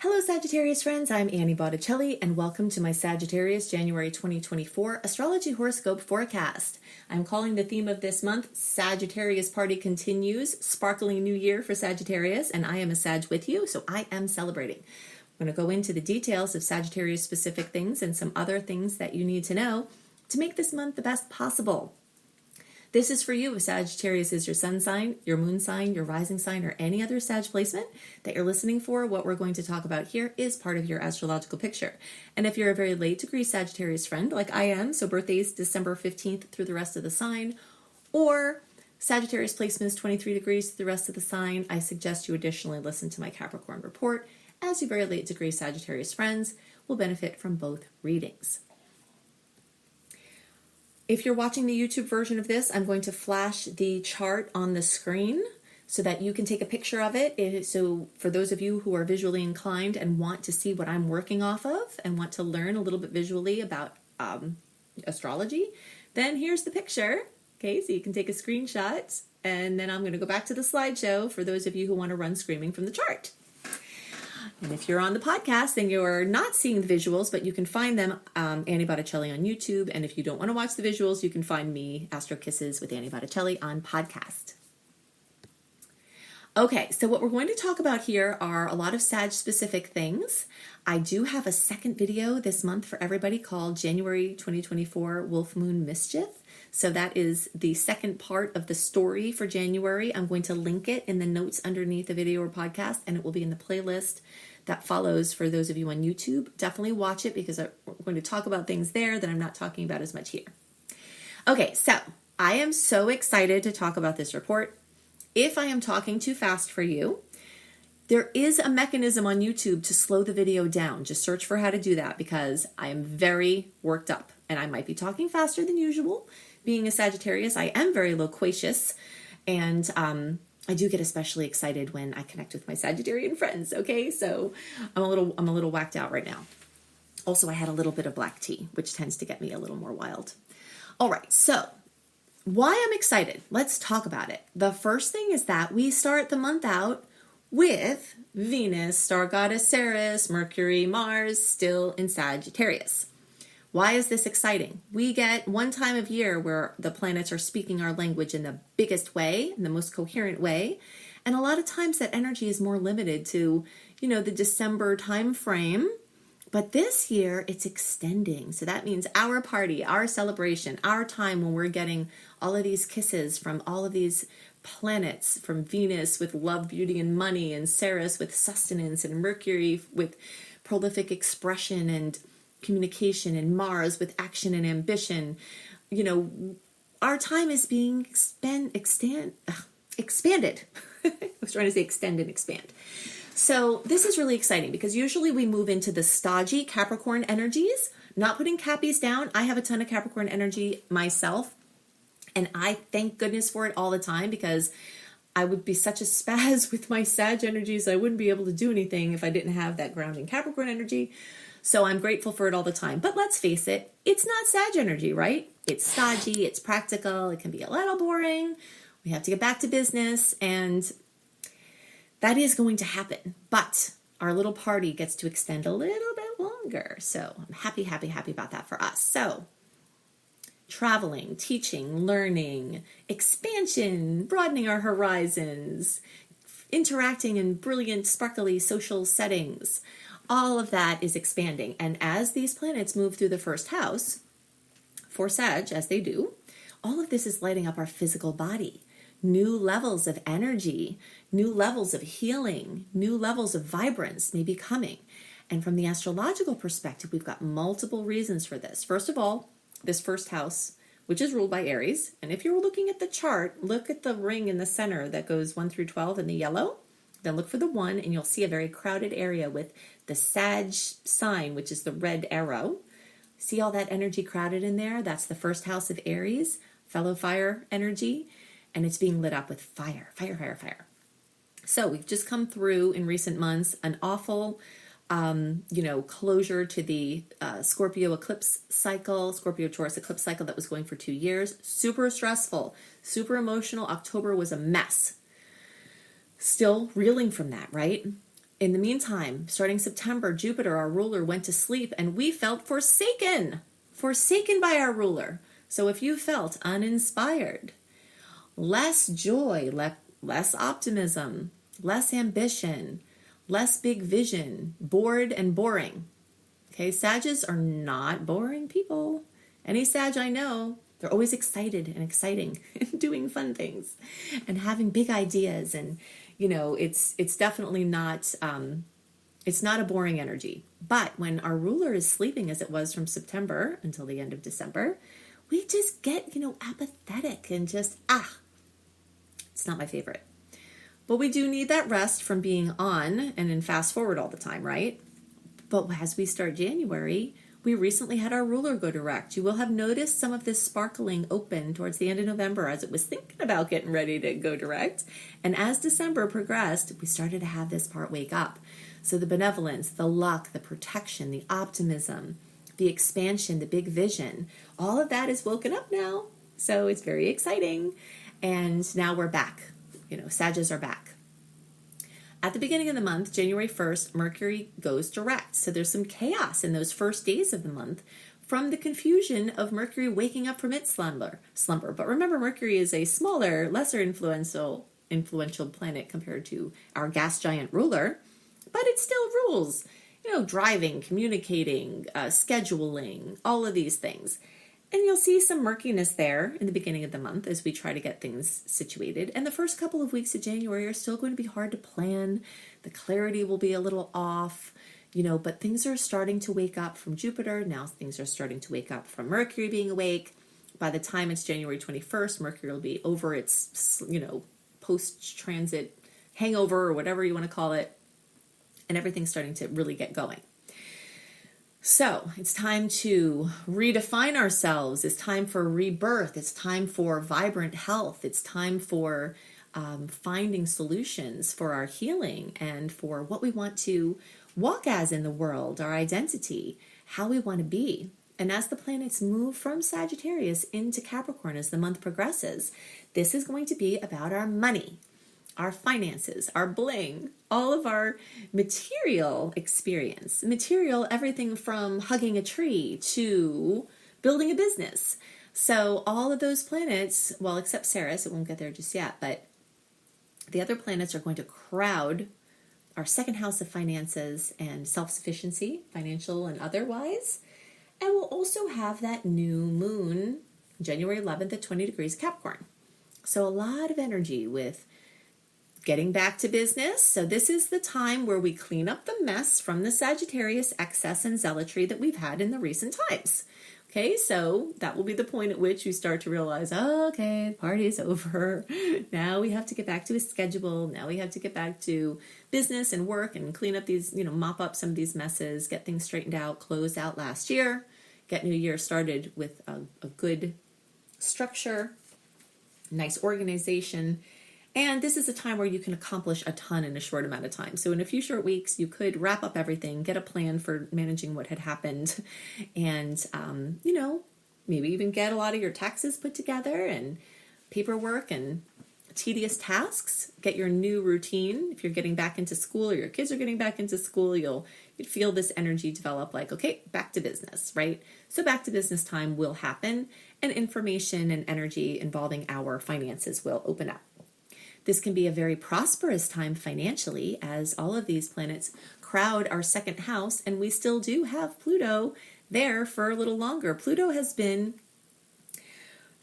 Hello Sagittarius friends, I'm Annie Botticelli and welcome to my Sagittarius January 2024 Astrology Horoscope Forecast. I'm calling the theme of this month, Sagittarius Party Continues, Sparkling New Year for Sagittarius, and I am a Sag with you, so I am celebrating. I'm going to go into the details of Sagittarius specific things and some other things that you need to know to make this month the best possible. This is for you if Sagittarius is your sun sign, your moon sign, your rising sign, or any other Sag placement that you're listening for. What we're going to talk about here is part of your astrological picture. And if you're a very late degree Sagittarius friend, like I am, so birthdays December 15th through the rest of the sign, or Sagittarius placements 23 degrees through the rest of the sign, I suggest you additionally listen to my Capricorn report, as you very late degree Sagittarius friends will benefit from both readings. If you're watching the YouTube version of this, I'm going to flash the chart on the screen so that you can take a picture of it. So for those of you who are visually inclined and want to see what I'm working off of and want to learn a little bit visually about astrology, then here's the picture. Okay, so you can take a screenshot, and then I'm going to go back to the slideshow for those of you who want to run screaming from the chart. And if you're on the podcast, then you're not seeing the visuals, but you can find them, Annie Botticelli on YouTube. And if you don't want to watch the visuals, you can find me, Astro Kisses with Annie Botticelli, on podcast. Okay, so what we're going to talk about here are a lot of Sag-specific things. I do have a second video this month for everybody called January 2024 Wolf Moon Mischief. So that is the second part of the story for January. I'm going to link it in the notes underneath the video or podcast, and it will be in the playlist that follows for those of you on YouTube. Definitely watch it because we're going to talk about things there that I'm not talking about as much here. Okay, so I am so excited to talk about this report. If I am talking too fast for you, there is a mechanism on YouTube to slow the video down. Just search for how to do that because I am very worked up and I might be talking faster than usual. Being a Sagittarius, I am very loquacious, and I do get especially excited when I connect with my Sagittarian friends. Okay, so I'm a little whacked out right now. Also, I had a little bit of black tea, which tends to get me a little more wild. All right, so why I'm excited? Let's talk about it. The first thing is that we start the month out with Venus, star goddess Ceres, Mercury, Mars, still in Sagittarius. Why is this exciting? We get one time of year where the planets are speaking our language in the biggest way, in the most coherent way. And a lot of times that energy is more limited to, the December time frame. But this year it's extending. So that means our party, our celebration, our time when we're getting all of these kisses from all of these planets, from Venus with love, beauty, and money, and Ceres with sustenance, and Mercury with prolific expression and communication, and Mars with action and ambition. Our time is being expanded. I was trying to say extend and expand. So this is really exciting because usually we move into the stodgy Capricorn energies, not putting Cappies down. I have a ton of Capricorn energy myself, and I thank goodness for it all the time because I would be such a spaz with my Sag energies. I wouldn't be able to do anything if I didn't have that grounding Capricorn energy. So I'm grateful for it all the time. But let's face it, it's not Sag energy, right? It's stodgy, it's practical, it can be a little boring. We have to get back to business, and that is going to happen. But our little party gets to extend a little bit longer. So I'm happy about that for us. So traveling, teaching, learning, expansion, broadening our horizons, interacting in brilliant, sparkly social settings. All of that is expanding. And as these planets move through the first house, for Sag, as they do, all of this is lighting up our physical body. New levels of energy, new levels of healing, new levels of vibrance may be coming. And from the astrological perspective, we've got multiple reasons for this. First of all, this first house, which is ruled by Aries. And if you're looking at the chart, look at the ring in the center that goes 1 through 12 in the yellow. Then look for the 1, and you'll see a very crowded area with the Sag sign, which is the red arrow. See all that energy crowded in there? That's the first house of Aries, fellow fire energy, and it's being lit up with fire. So we've just come through in recent months an awful, closure to the Scorpio eclipse cycle, Scorpio-Taurus eclipse cycle that was going for 2 years. Super stressful, super emotional. October was a mess. Still reeling from that, right? In the meantime, starting September, Jupiter, our ruler, went to sleep and we felt forsaken by our ruler. So if you felt uninspired, less joy, less optimism, less ambition, less big vision, bored and boring. Okay, Saggies are not boring people. Any Sag I know, they're always excited and exciting and doing fun things and having big ideas. And, it's definitely not, it's not a boring energy. But when our ruler is sleeping, as it was from September until the end of December, we just get, apathetic and just, it's not my favorite. But we do need that rest from being on and in fast forward all the time, right? But as we start January, we recently had our ruler go direct. You will have noticed some of this sparkling open towards the end of November as it was thinking about getting ready to go direct. And as December progressed, we started to have this part wake up. So the benevolence, the luck, the protection, the optimism, the expansion, the big vision, all of that is woken up now. So it's very exciting. And now we're back. Saggies are back. At the beginning of the month, January 1st, Mercury goes direct. So there's some chaos in those first days of the month from the confusion of Mercury waking up from its slumber. But remember, Mercury is a smaller, lesser influential planet compared to our gas giant ruler, but it still rules. Driving, communicating, scheduling, all of these things. And you'll see some murkiness there in the beginning of the month as we try to get things situated. And the first couple of weeks of January are still going to be hard to plan. The clarity will be a little off, but things are starting to wake up from Jupiter. Now things are starting to wake up from Mercury being awake. By the time it's January 21st, Mercury will be over its, post-transit hangover or whatever you want to call it. And everything's starting to really get going. So it's time to redefine ourselves. It's time for rebirth. It's time for vibrant health. It's time for finding solutions for our healing and for what we want to walk as in the world, our identity, how we want to be. And as the planets move from Sagittarius into Capricorn as the month progresses, this is going to be about our money, our finances, our bling, all of our material experience. Material, everything from hugging a tree to building a business. So all of those planets, well, except Ceres, it won't get there just yet, but the other planets are going to crowd our second house of finances and self-sufficiency, financial and otherwise. And we'll also have that new moon, January 11th at 20 degrees Capricorn. So a lot of energy with getting back to business. So this is the time where we clean up the mess from the Sagittarius excess and zealotry that we've had in the recent times. Okay, so that will be the point at which you start to realize, okay, the party's over. Now we have to get back to a schedule. Now we have to get back to business and work and clean up these, mop up some of these messes, get things straightened out, close out last year, get new year started with a good structure, nice organization. And this is a time where you can accomplish a ton in a short amount of time. So in a few short weeks, you could wrap up everything, get a plan for managing what had happened, and, maybe even get a lot of your taxes put together and paperwork and tedious tasks. Get your new routine. If you're getting back into school or your kids are getting back into school, you'd feel this energy develop like, okay, back to business, right? So back to business time will happen, and information and energy involving our finances will open up. This can be a very prosperous time financially as all of these planets crowd our second house, and we still do have Pluto there for a little longer. Pluto has been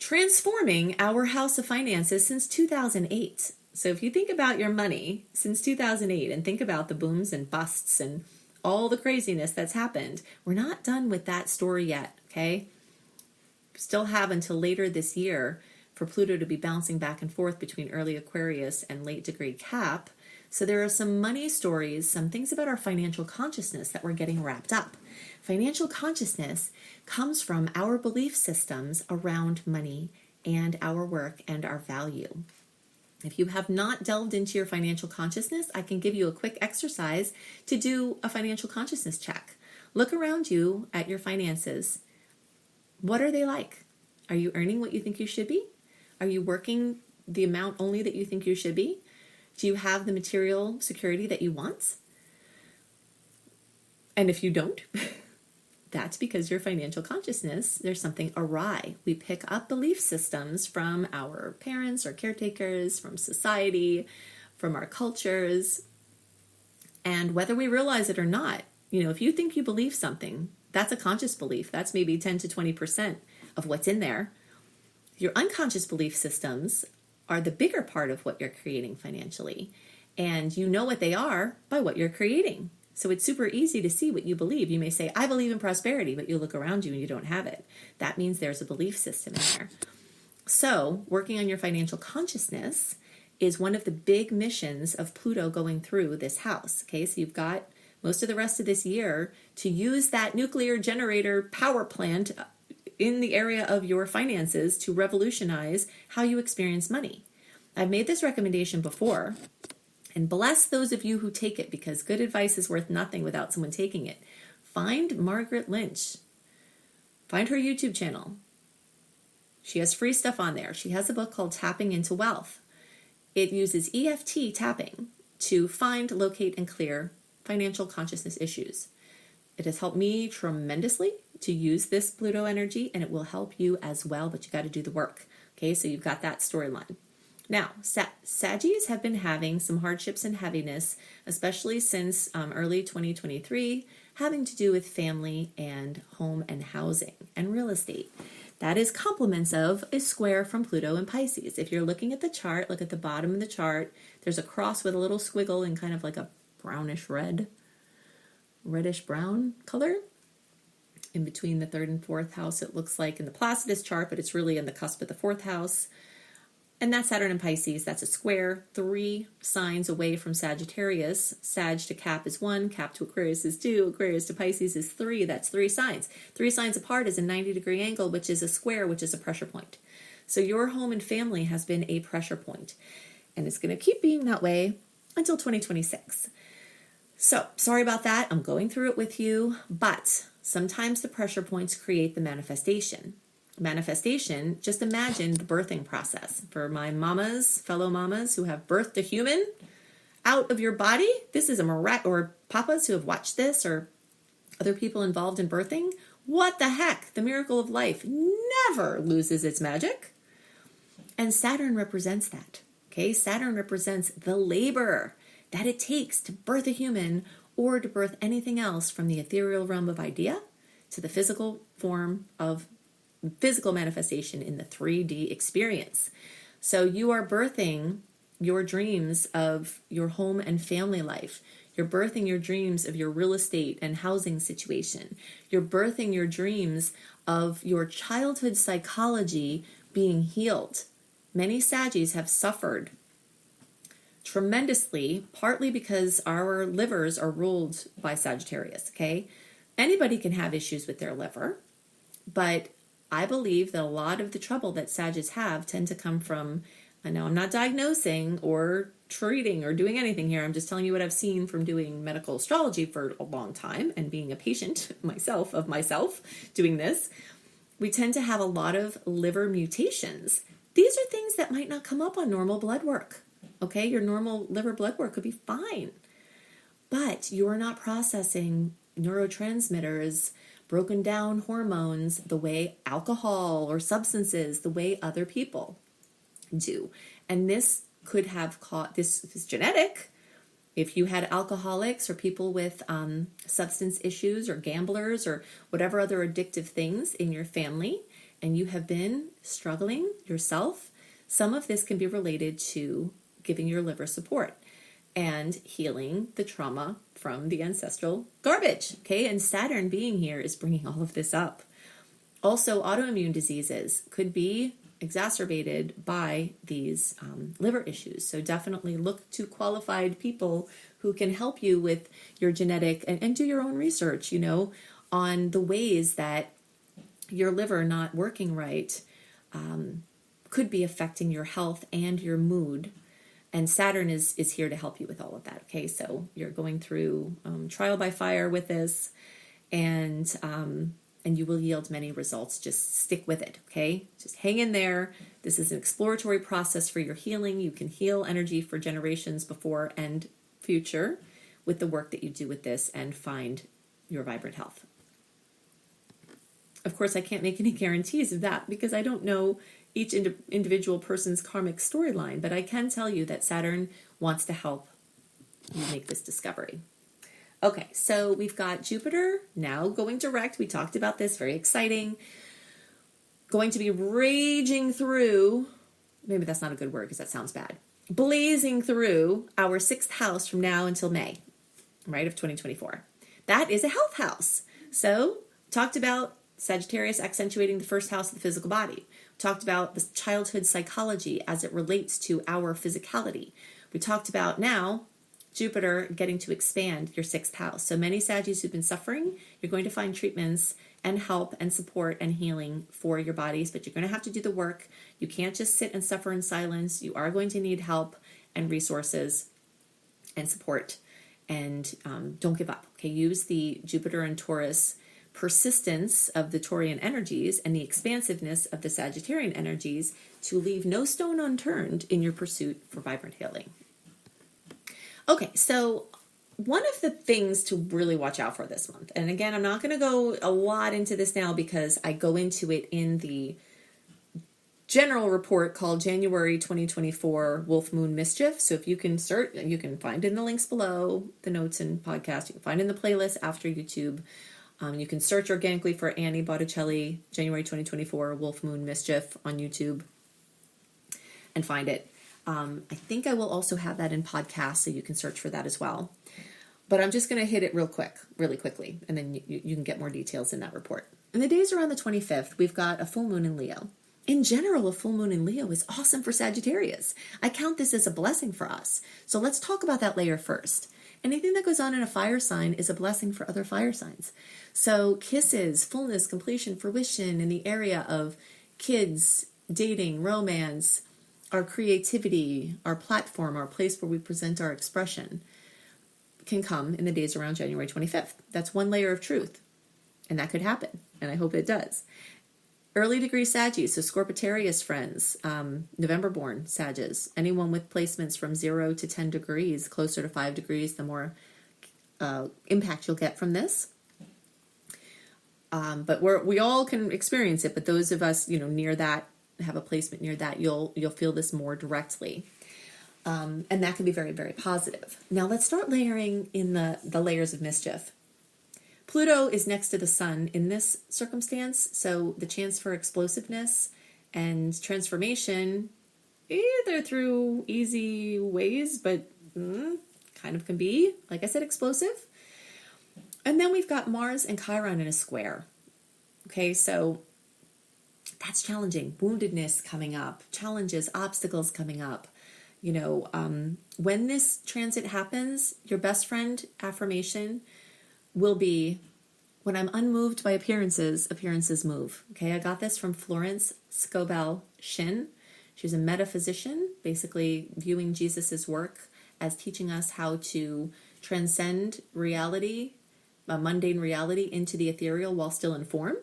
transforming our house of finances since 2008. So if you think about your money since 2008 and think about the booms and busts and all the craziness that's happened, we're not done with that story yet, okay? Still have until later this year for Pluto to be bouncing back and forth between early Aquarius and late degree Cap. So there are some money stories, some things about our financial consciousness that we're getting wrapped up. Financial consciousness comes from our belief systems around money and our work and our value. If you have not delved into your financial consciousness, I can give you a quick exercise to do a financial consciousness check. Look around you at your finances. What are they like? Are you earning what you think you should be? Are you working the amount only that you think you should be? Do you have the material security that you want? And if you don't, that's because your financial consciousness, there's something awry. We pick up belief systems from our parents or caretakers, from society, from our cultures. And whether we realize it or not, if you think you believe something, that's a conscious belief. That's maybe 10 to 20% of what's in there. Your unconscious belief systems are the bigger part of what you're creating financially. And you know what they are by what you're creating. So it's super easy to see what you believe. You may say, I believe in prosperity, but you look around you and you don't have it. That means there's a belief system in there. So working on your financial consciousness is one of the big missions of Pluto going through this house. Okay, so you've got most of the rest of this year to use that nuclear generator power plant in the area of your finances to revolutionize how you experience money. I've made this recommendation before, and bless those of you who take it, because good advice is worth nothing without someone taking it. Find Margaret Lynch. Find her YouTube channel. She has free stuff on there. She has a book called Tapping into Wealth. It uses EFT tapping to find, locate, and clear financial consciousness issues. It has helped me tremendously to use this Pluto energy, and it will help you as well, but you got to do the work. Okay, so you've got that storyline. Now, Saggies have been having some hardships and heaviness, especially since early 2023, having to do with family and home and housing and real estate. That is complements of a square from Pluto and Pisces. If you're looking at the chart, look at the bottom of the chart. There's a cross with a little squiggle in kind of like a brownish red, reddish brown color. In between the third and fourth house, it looks like in the Placidus chart, but it's really in the cusp of the fourth house. And that's Saturn and Pisces. That's a square, 3 signs away from Sagittarius. Sag to Cap is 1, Cap to Aquarius is 2, Aquarius to Pisces is 3. That's 3 signs. 3 signs apart is a 90-degree angle, which is a square, which is a pressure point. So your home and family has been a pressure point, and it's going to keep being that way until 2026. So sorry about that. I'm going through it with you, but sometimes the pressure points create the manifestation. Manifestation, just imagine the birthing process. For my mamas, fellow mamas who have birthed a human out of your body, this is a miracle, or papas who have watched this, or other people involved in birthing. What the heck? The miracle of life never loses its magic. And Saturn represents that. Okay, Saturn represents the labor that it takes to birth a human or to birth anything else from the ethereal realm of idea to the physical form of physical manifestation in the 3D experience. So you are birthing your dreams of your home and family life. You're birthing your dreams of your real estate and housing situation. You're birthing your dreams of your childhood psychology being healed. Many Saggies have suffered tremendously, partly because our livers are ruled by Sagittarius, okay? Anybody can have issues with their liver, but I believe that a lot of the trouble that Saggies have tend to come from, and now I'm not diagnosing or treating or doing anything here. I'm just telling you what I've seen from doing medical astrology for a long time and being a patient myself doing this. We tend to have a lot of liver mutations. These are things that might not come up on normal blood work. Okay, your normal liver blood work could be fine, but you're not processing neurotransmitters, broken down hormones the way alcohol or substances, the way other people do. And this could have caught, this is genetic. If you had alcoholics or people with substance issues or gamblers or whatever other addictive things in your family, and you have been struggling yourself, some of this can be related to giving your liver support and healing the trauma from the ancestral garbage, okay? And Saturn being here is bringing all of this up. Also, autoimmune diseases could be exacerbated by these liver issues. So definitely look to qualified people who can help you with your genetic and do your own research, on the ways that your liver not working right could be affecting your health and your mood. And Saturn is here to help you with all of that. Okay, so you're going through trial by fire with this, and you will yield many results. Just stick with it. Okay, just hang in there. This is an exploratory process for your healing. You can heal energy for generations before and future with the work that you do with this, and find your vibrant health. Of course, I can't make any guarantees of that because I don't know each individual person's karmic storyline, but I can tell you that Saturn wants to help you make this discovery. Okay, so we've got Jupiter now going direct. We talked about this, very exciting. Going to be raging through, maybe that's not a good word because that sounds bad, blazing through our 6th house from now until May, right, of 2024. That is a health house. So, talked about Sagittarius accentuating the 1st house of the physical body. We talked about the childhood psychology as it relates to our physicality. We talked about now Jupiter getting to expand your 6th house. So many Saggies who've been suffering, you're going to find treatments and help and support and healing for your bodies, but you're going to have to do the work. You can't just sit and suffer in silence. You are going to need help and resources and support. And don't give up. Okay, use the Jupiter and Taurus persistence of the Taurian energies and the expansiveness of the Sagittarian energies to leave no stone unturned in your pursuit for vibrant healing. Okay, so one of the things to really watch out for this month, and again, I'm not going to go a lot into this now because I go into it in the general report called January 2024 Wolf Moon Mischief. So if you can search, you can find in the links below, the notes and podcast. You can find in the playlist after YouTube. You can search organically for Annie Botticelli, January 2024 Wolf Moon Mischief on YouTube and find it. I think I will also have that in podcast, so you can search for that as well. But I'm just going to hit it really quickly, and then you can get more details in that report. In the days around the 25th, we've got a full moon in Leo. In general, a full moon in Leo is awesome for Sagittarius. I count this as a blessing for us. So let's talk about that layer first. Anything that goes on in a fire sign is a blessing for other fire signs. So kisses, fullness, completion, fruition in the area of kids, dating, romance, our creativity, our platform, our place where we present our expression can come in the days around January 25th. That's one layer of truth, and that could happen, and I hope it does. Early degree Saggies, so Scorpitarius friends, November born Saggies, anyone with placements from 0 to 10 degrees, closer to 5 degrees, the more impact you'll get from this. But we all can experience it, but those of us, near that, have a placement near that, you'll feel this more directly. And that can be very, very positive. Now let's start layering in the layers of mischief. Pluto is next to the sun in this circumstance, so the chance for explosiveness and transformation, either through easy ways, but kind of can be, like I said, explosive. And then we've got Mars and Chiron in a square. Okay, so that's challenging. Woundedness coming up, challenges, obstacles coming up. When this transit happens, your best friend affirmation will be, when I'm unmoved by appearances, appearances move. Okay, I got this from Florence Scovel Shin. She's a metaphysician, basically viewing Jesus's work as teaching us how to transcend reality, a mundane reality, into the ethereal while still in form.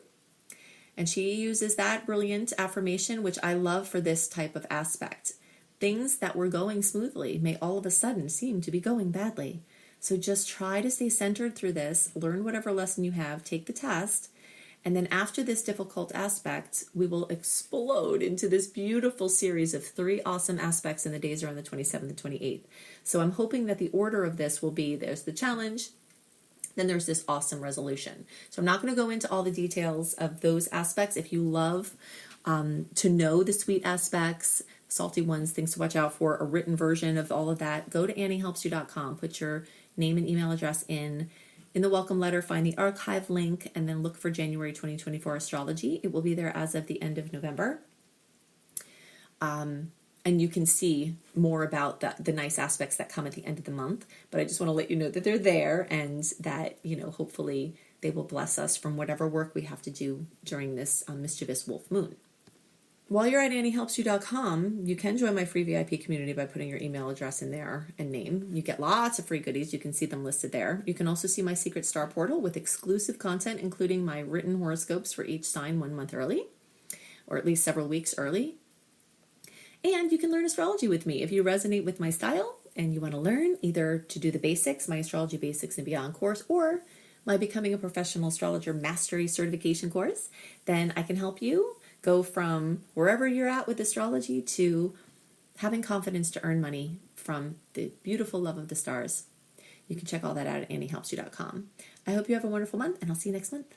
And she uses that brilliant affirmation, which I love for this type of aspect. Things that were going smoothly may all of a sudden seem to be going badly. So just try to stay centered through this, learn whatever lesson you have, take the test, and then after this difficult aspect, we will explode into this beautiful series of 3 awesome aspects in the days around the 27th and 28th. So I'm hoping that the order of this will be, there's the challenge, then there's this awesome resolution. So I'm not going to go into all the details of those aspects. If you love to know the sweet aspects, salty ones, things to watch out for, a written version of all of that, go to anniehelpsyou.com, put your name and email address in the welcome letter, find the archive link, and then look for January 2024 astrology. It will be there as of the end of November. And you can see more about the nice aspects that come at the end of the month. But I just want to let you know that they're there and that, hopefully they will bless us from whatever work we have to do during this mischievous wolf moon. While you're at anniehelpsyou.com, you can join my free VIP community by putting your email address in there and name. You get lots of free goodies. You can see them listed there. You can also see my secret star portal with exclusive content, including my written horoscopes for each sign 1 month early, or at least several weeks early. And you can learn astrology with me if you resonate with my style and you want to learn either to do the basics, my Astrology Basics and Beyond course, or my Becoming a Professional Astrologer Mastery Certification course, then I can help you go from wherever you're at with astrology to having confidence to earn money from the beautiful love of the stars. You can check all that out at anniehelpsyou.com. I hope you have a wonderful month, and I'll see you next month.